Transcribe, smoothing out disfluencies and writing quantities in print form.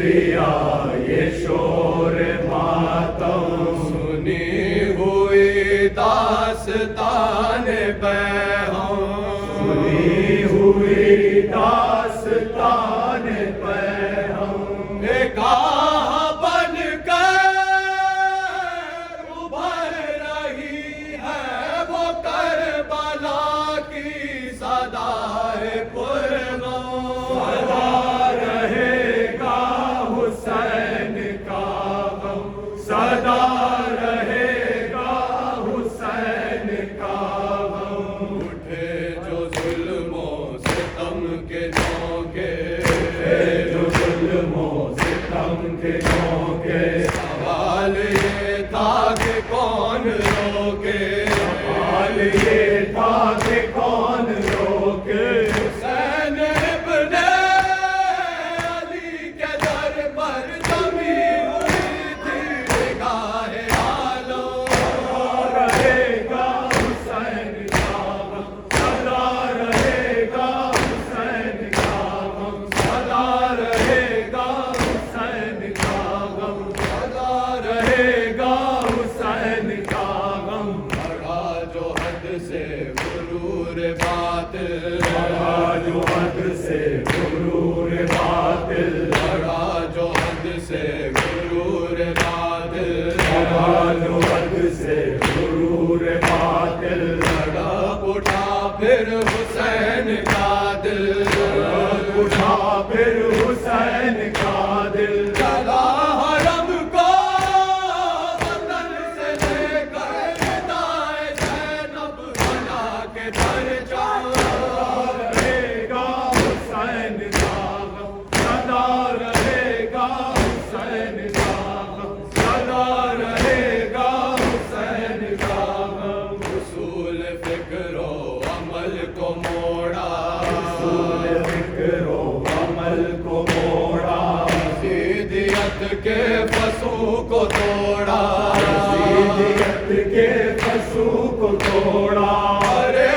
دیا یہ شور ماتم، سنی ہوئی داستان پیغام، سنی ہوئی داستان پیغام، ایک آہ بن کر ابھر رہی ہے وہ کربلا کی صدائے پرغم، سدا رہے گا حسین کا غم، سدا رہے گا حسین کا غم، اٹھے جو ظلم و ستم کے جھونکے، جو ظلم و ستم کے جھونکے، سوال یہ تھا کہ کون روکے، سوال یہ تھا کہ کون روکے، حسین ابن علی کے در پر جمی ہوئی تھی نگاہ عالم، رہے گا حسین کا غم، سدا رہے گا حسین کا غم، سدا رہے گا حسین کا غم، سدا رہے گا حسین کا غم، بڑھا جو حد سے غرور باطل، بڑھا جو حد سے غرور باطل، بڑھا جو حد سے غرور باطل، بڑھا جو حد سے غرور باطل، بڑھا اٹھا پھر حسین کا دل، اٹھا پھر حسین کا دل، چلا حرم کو وطن سے لے کر ندائے زینب بنا کے در جاؤ، رہے گا حسین کا غم، سدا رہے گا حسین کا غم، سدا رہے گا حسین کا غم، اصول فکر و عمل کو موڑا، اصول فکر و عمل کو موڑا، سیدیت کے فسوں کو توڑا، سیدیت کے فسوں کو توڑا، ارے